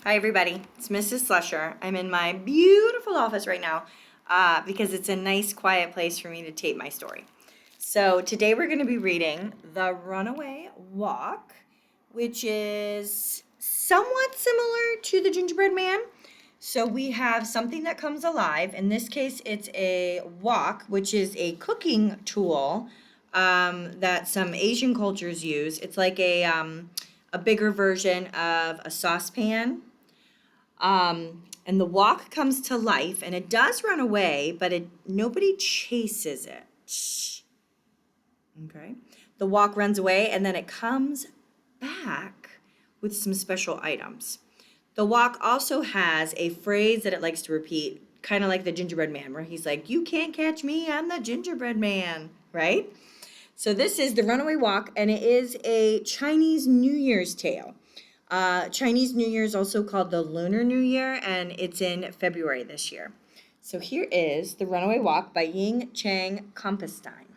Hi, everybody. It's Mrs. Slusher. I'm in my beautiful office right now because it's a nice, quiet place for me to tape my story. So today we're going to be reading The Runaway Wok, which is somewhat similar to The Gingerbread Man. So we have something that comes alive. In this case, it's a wok, which is a cooking tool that some Asian cultures use. It's like a bigger version of a saucepan, and the wok comes to life, and it does run away, but nobody chases it. Okay, the wok runs away, and then it comes back with some special items. The wok also has a phrase that it likes to repeat, kind of like the gingerbread man, where he's like, "You can't catch me, I'm the gingerbread man," right? So this is the Runaway Wok, and it is a Chinese New Year's tale. Chinese New Year is also called the Lunar New Year, and it's in February this year. So here is The Runaway Wok by Ying Chang Compestine.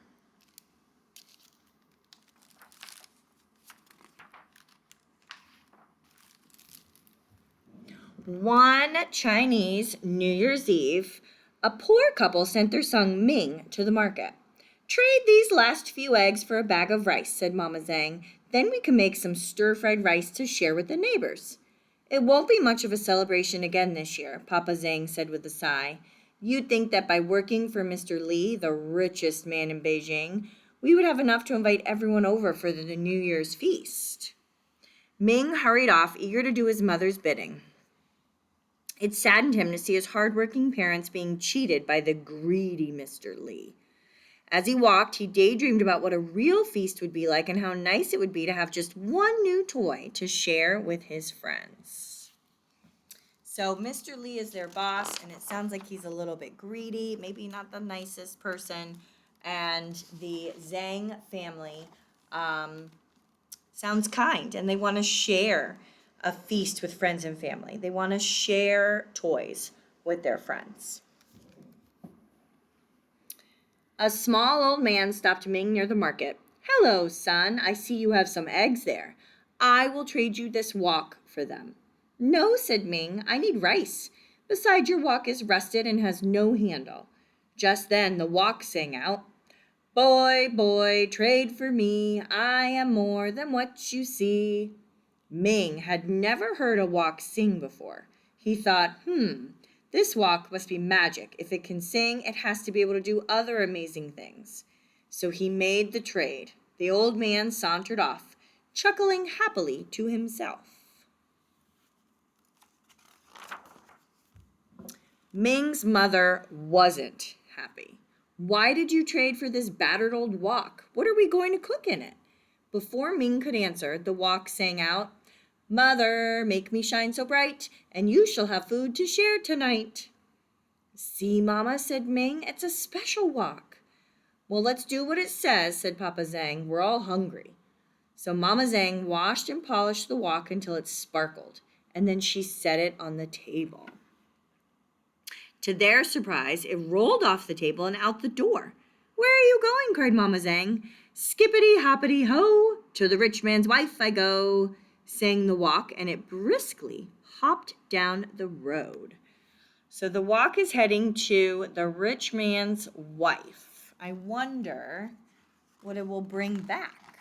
One Chinese New Year's Eve, a poor couple sent their son Ming to the market. "Trade these last few eggs for a bag of rice," said Mama Zhang. "Then we can make some stir-fried rice to share with the neighbors." "It won't be much of a celebration again this year," Papa Zhang said with a sigh. "You'd think that by working for Mr. Li, the richest man in Beijing, we would have enough to invite everyone over for the New Year's feast." Ming hurried off, eager to do his mother's bidding. It saddened him to see his hard-working parents being cheated by the greedy Mr. Li. As he walked, he daydreamed about what a real feast would be like and how nice it would be to have just one new toy to share with his friends. So Mr. Li is their boss, and it sounds like he's a little bit greedy, maybe not the nicest person. And the Zhang family sounds kind, and they want to share a feast with friends and family. They want to share toys with their friends. A small old man stopped Ming near the market. "Hello, son. I see you have some eggs there. I will trade you this wok for them." "No," said Ming. "I need rice. Besides, your wok is rusted and has no handle." Just then the wok sang out, "Boy, boy, trade for me. I am more than what you see." Ming had never heard a wok sing before. He thought, this wok must be magic. If it can sing, it has to be able to do other amazing things. So he made the trade. The old man sauntered off, chuckling happily to himself. Ming's mother wasn't happy. "Why did you trade for this battered old wok? What are we going to cook in it?" Before Ming could answer, the wok sang out, "Mother, make me shine so bright, and you shall have food to share tonight." "See, Mama," said Ming, "it's a special wok." "Well, let's do what it says," said Papa Zhang. "We're all hungry." So Mama Zhang washed and polished the wok until it sparkled, and then she set it on the table. To their surprise, it rolled off the table and out the door. "Where are you going?" cried Mama Zhang. "Skippity-hoppity-ho, to the rich man's wife I go," sang the wok, and it briskly hopped down the road. So the wok is heading to the rich man's wife. I wonder what it will bring back.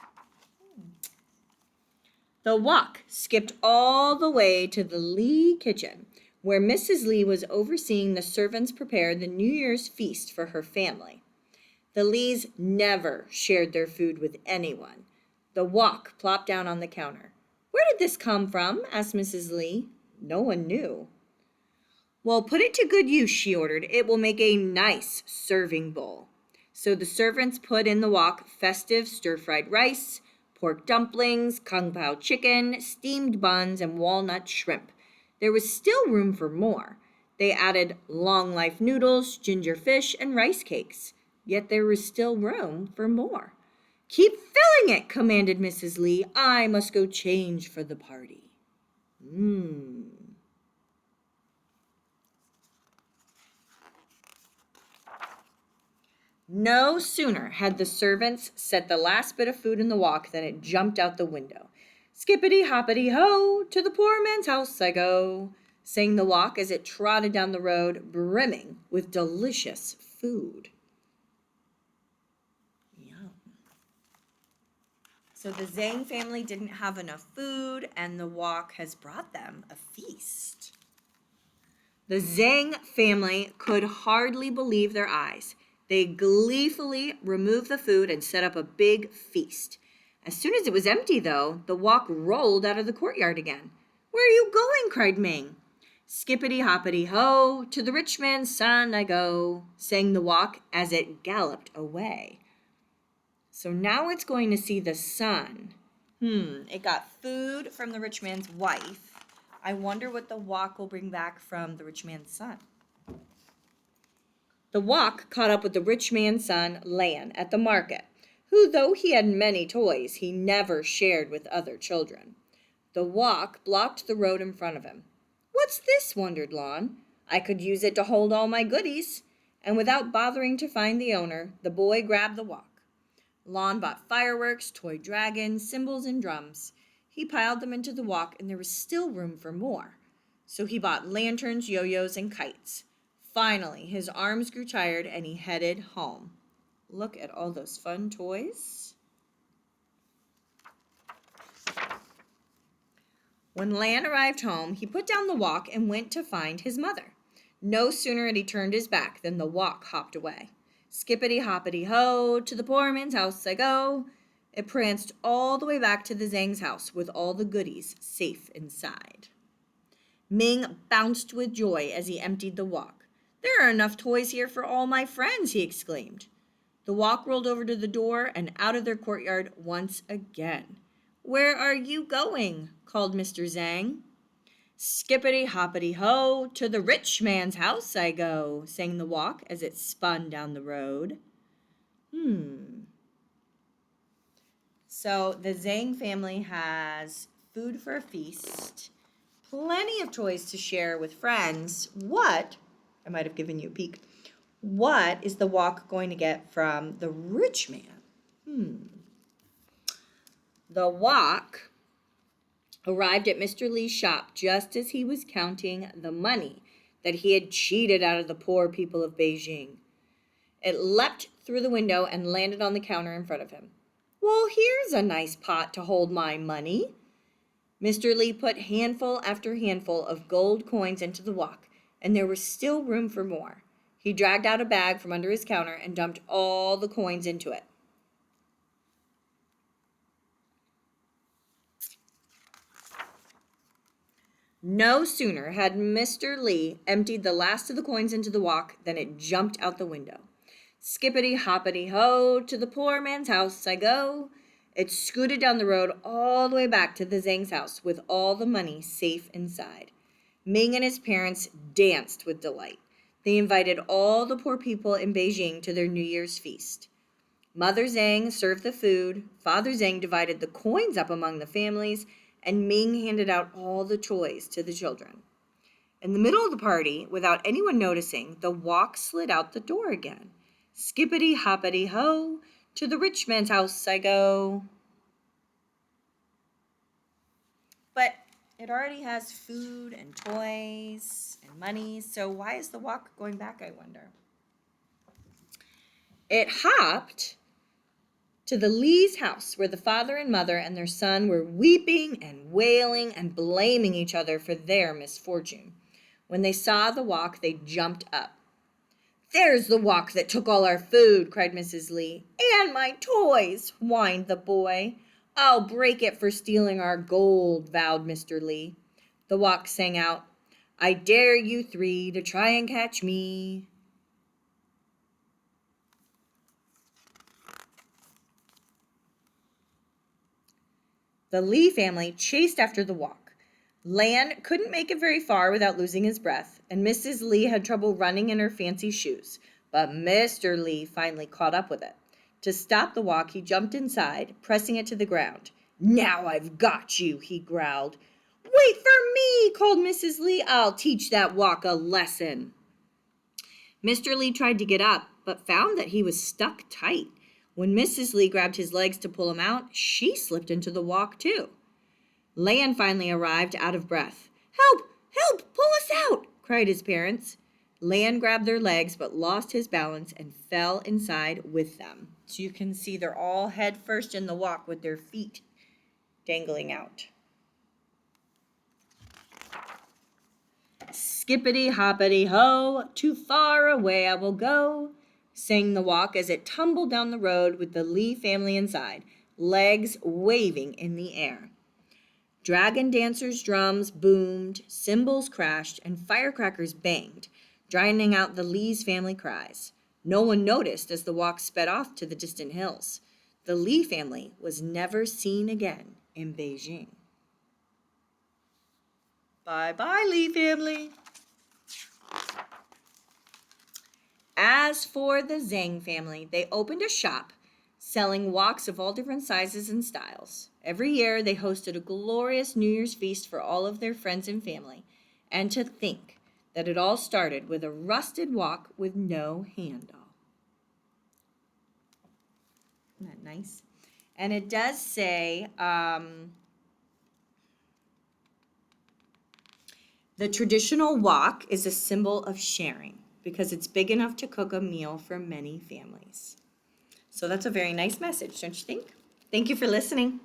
The wok skipped all the way to the Li kitchen, where Mrs. Li was overseeing the servants prepare the New Year's feast for her family. The Lees never shared their food with anyone. The wok plopped down on the counter. "Where did this come from?" asked Mrs. Li. No one knew. "Well, put it to good use," she ordered. "It will make a nice serving bowl." So the servants put in the wok festive stir-fried rice, pork dumplings, kung pao chicken, steamed buns, and walnut shrimp. There was still room for more. They added long life noodles, ginger fish, and rice cakes. Yet there was still room for more. "Keep filling it," commanded Mrs. Li. "I must go change for the party." No sooner had the servants set the last bit of food in the wok than it jumped out the window. Skippity hoppity ho, to the poor man's house I go, sang the Wok as it trotted down the road, brimming with delicious food. Yum. So the Zhang family didn't have enough food, and the Wok has brought them a feast. The Zhang family could hardly believe their eyes. They gleefully removed the food and set up a big feast. As soon as it was empty, though, the Wok rolled out of the courtyard again. "Where are you going?" cried Ming. "Skippity hoppity ho, to the rich man's son I go," sang the Wok as it galloped away. So now it's going to see the son. It got food from the rich man's wife. I wonder what the Wok will bring back from the rich man's son. The Wok caught up with the rich man's son, Lan, at the market, who, though he had many toys, he never shared with other children. The Wok blocked the road in front of him. "What's this?" wondered Lon. "I could use it to hold all my goodies." And without bothering to find the owner, the boy grabbed the Wok. Lon bought fireworks, toy dragons, cymbals, and drums. He piled them into the Wok, and there was still room for more. So he bought lanterns, yo-yos, and kites. Finally, his arms grew tired, and he headed home. Look at all those fun toys. When Lan arrived home, he put down the Wok and went to find his mother. No sooner had he turned his back than the Wok hopped away. "Skippity hoppity ho, to the poor man's house I go." It pranced all the way back to the Zhang's house with all the goodies safe inside. Ming bounced with joy as he emptied the Wok. "There are enough toys here for all my friends," he exclaimed. The Wok rolled over to the door and out of their courtyard once again. "Where are you going?" called Mr. Zhang. "Skippity hoppity ho, to the rich man's house I go," sang the Wok as it spun down the road. So the Zhang family has food for a feast, plenty of toys to share with friends. I might have given you a peek, what is the Wok going to get from the rich man? The Wok arrived at Mr. Lee's shop just as he was counting the money that he had cheated out of the poor people of Beijing. It leapt through the window and landed on the counter in front of him. "Well, here's a nice pot to hold my money." Mr. Lee put handful after handful of gold coins into the Wok, and there was still room for more. He dragged out a bag from under his counter and dumped all the coins into it. No sooner had Mr. Lee emptied the last of the coins into the Wok than it jumped out the window. "Skippity hoppity ho, to the poor man's house I go." It scooted down the road all the way back to the Zhang's house with all the money safe inside. Ming and his parents danced with delight. They invited all the poor people in Beijing to their New Year's feast. Mother Zhang served the food, Father Zhang divided the coins up among the families, and Ming handed out all the toys to the children. In the middle of the party, without anyone noticing, the Wok slid out the door again. "Skippity hoppity ho, to the rich man's house I go." But it already has food and toys and money, so why is the Wok going back, I wonder? It hopped to the Lee's house, where the father and mother and their son were weeping and wailing and blaming each other for their misfortune. When they saw the Wok, they jumped up. "There's the Wok that took all our food," cried Mrs. Lee. "And my toys," whined the boy. "I'll break it for stealing our gold," vowed Mr. Lee. The Wok sang out, "I dare you three to try and catch me." The Lee family chased after the Wok. Lan couldn't make it very far without losing his breath, and Mrs. Lee had trouble running in her fancy shoes, but Mr. Lee finally caught up with it. To stop the Wok, he jumped inside, pressing it to the ground. "Now I've got you," he growled. "Wait for me," called Mrs. Lee. "I'll teach that Wok a lesson." Mr. Lee tried to get up, but found that he was stuck tight. When Mrs. Lee grabbed his legs to pull him out, she slipped into the Wok too. Lan finally arrived out of breath. Help! Help! Pull us out! Cried his parents. Lan grabbed their legs but lost his balance and fell inside with them. So you can see they're all head first in the wok with their feet dangling out. Skippity hoppity ho, too far away I will go, sang the wok as it tumbled down the road with the Lee family inside, legs waving in the air. Dragon dancers' drums boomed, cymbals crashed, and firecrackers banged, drowning out the Lee's family cries. No one noticed as the wok sped off to the distant hills. The Lee family was never seen again in Beijing. Bye-bye, Lee family. As for the Zhang family, they opened a shop selling woks of all different sizes and styles. Every year, they hosted a glorious New Year's feast for all of their friends and family. And to think that it all started with a rusted wok with no handle. Isn't that nice? And it does say, the traditional wok is a symbol of sharing because it's big enough to cook a meal for many families. So that's a very nice message, don't you think? Thank you for listening.